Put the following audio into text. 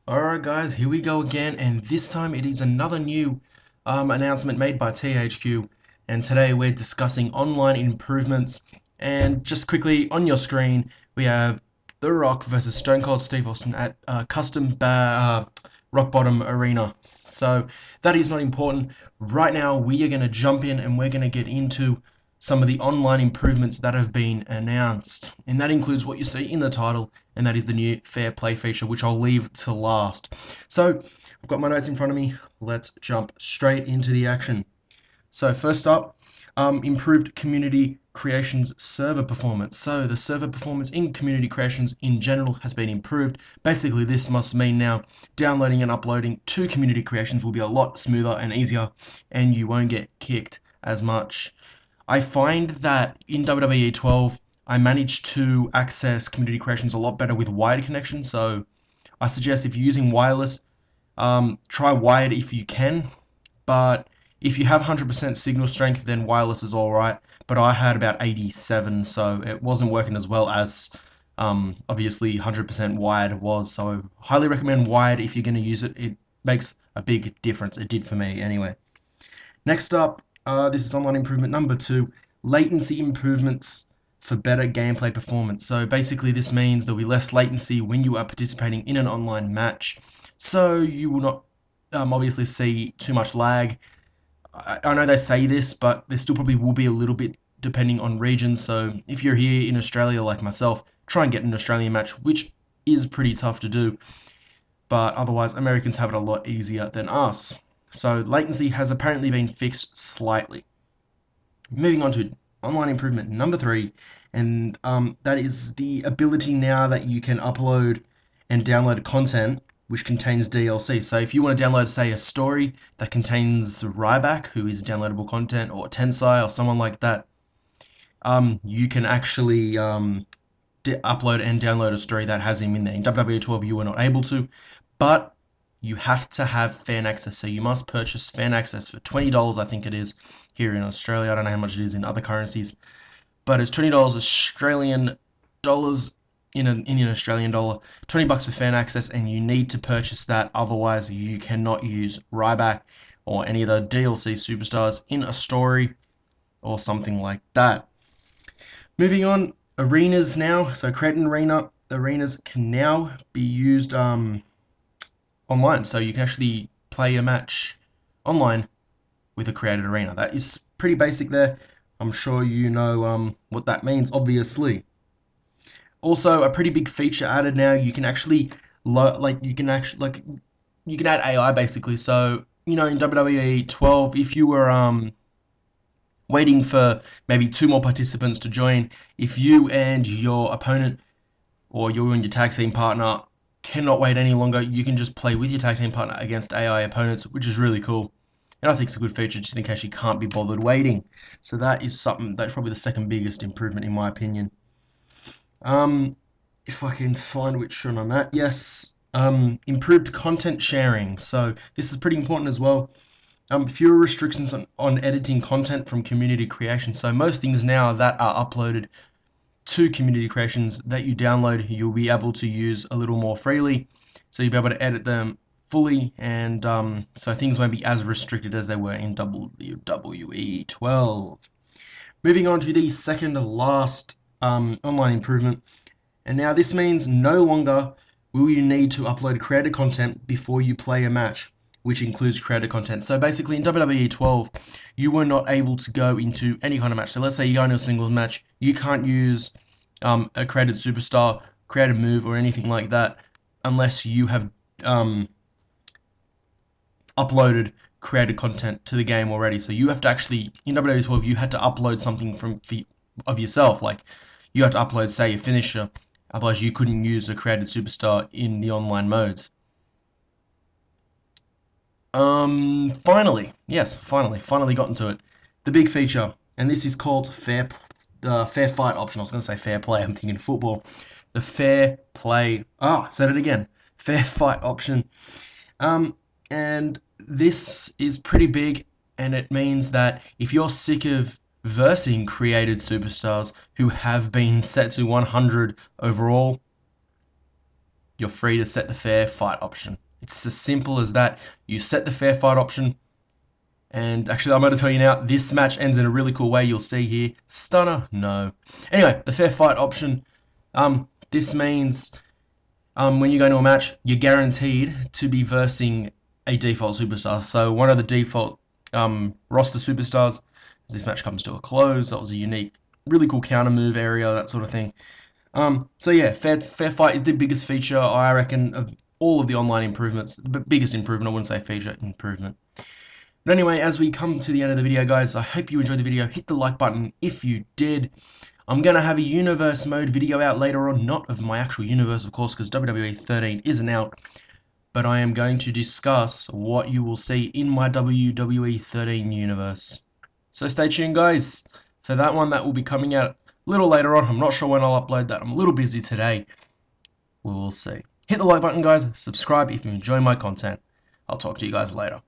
Alright guys, here we go again, and this time it is another new announcement made by THQ, and today we're discussing online improvements. And just quickly, on your screen, we have The Rock versus Stone Cold Steve Austin at Rock Bottom Arena. So that is not important. Right now we are going to jump in and we're going to get into some of the online improvements that have been announced. And that includes what you see in the title, and that is the new Fair Play feature, which I'll leave to last. So, I've got my notes in front of me. Let's jump straight into the action. So, first up, improved community creations server performance. So, the server performance in community creations in general has been improved. Basically, this must mean now downloading and uploading to community creations will be a lot smoother and easier, and you won't get kicked as much. I find that in WWE 12, I managed to access community creations a lot better with wired connection. So I suggest if you're using wireless, try wired if you can. But if you have 100% signal strength, then wireless is alright. But I had about 87, so it wasn't working as well as obviously 100% wired was. So I highly recommend wired if you're going to use it. It makes a big difference. It did for me anyway. Next up, this is online improvement number 2, latency improvements for better gameplay performance. So basically this means there'll be less latency when you are participating in an online match. So you will not obviously see too much lag. I know they say this, but there still probably will be a little bit depending on region. So if you're here in Australia like myself, try and get an Australian match, which is pretty tough to do. But otherwise, Americans have it a lot easier than us. So latency has apparently been fixed slightly. Moving on to online improvement number 3, and that is the ability now that you can upload and download content which contains DLC. So if you want to download, say, a story that contains Ryback, who is downloadable content, or Tensai, or someone like that, you can actually upload and download a story that has him in there. In WWE 12, you were not able to, but you have to have fan access. So you must purchase fan access for $20, I think it is, here in Australia. I don't know how much it is in other currencies, but it's $20 Australian dollars in an Australian dollar. $20 for fan access, and you need to purchase that. Otherwise, you cannot use Ryback or any of the DLC superstars in a story or something like that. Moving on, arenas now. So create an arena. Arenas can now be used online, so you can actually play a match online with a created arena. That is pretty basic there. I'm sure you know what that means, obviously. Also, a pretty big feature added now. You can actually you can add AI basically. So in WWE 12, if you were waiting for maybe 2 more participants to join, if you and your opponent or you and your tag team partner cannot wait any longer, you can just play with your tag team partner against AI opponents, which is really cool. And I think it's a good feature just in case you can't be bothered waiting. So that is something, that's probably the second biggest improvement in my opinion. If I can find which one I'm at, yes, improved content sharing. So this is pretty important as well. Fewer restrictions on editing content from community creation. So most things now that are uploaded to community creations that you download, you'll be able to use a little more freely. So you'll be able to edit them fully, and so things won't be as restricted as they were in WWE 12. Moving on to the second last online improvement, and now this means no longer will you need to upload creator content before you play a match, which includes creator content. So basically in WWE 12, you were not able to go into any kind of match. So let's say you go into a singles match, you can't use a created superstar, created move, or anything like that unless you have uploaded created content to the game already. So you have to actually, in WWE 12, you had to upload something of yourself. Like you had to upload, say, a finisher. Otherwise, you couldn't use a created superstar in the online modes. Finally gotten to it. The big feature, and this is called fair fight option. I was going to say fair play. I'm thinking football. The fair play. Said it again. Fair fight option. And this is pretty big, and it means that if you're sick of versing created superstars who have been set to 100 overall, you're free to set the fair fight option. It's as simple as that. You set the fair fight option, and actually I'm going to tell you now, this match ends in a really cool way. You'll see here. Stunner? No. Anyway, the fair fight option, this means when you go into a match, you're guaranteed to be versing a default superstar. So one of the default roster superstars, as this match comes to a close, that was a unique, really cool counter move area, that sort of thing. So yeah, fair fight is the biggest feature, I reckon, of all of the online improvements. The biggest improvement, I wouldn't say feature, improvement. But anyway, as we come to the end of the video, guys, I hope you enjoyed the video. Hit the like button if you did. I'm going to have a universe mode video out later on, not of my actual universe, of course, because WWE 13 isn't out, but I am going to discuss what you will see in my WWE 13 universe. So stay tuned, guys, for that one. That will be coming out a little later on. I'm not sure when I'll upload that. I'm a little busy today. We will see. Hit the like button, guys. Subscribe if you enjoy my content. I'll talk to you guys later.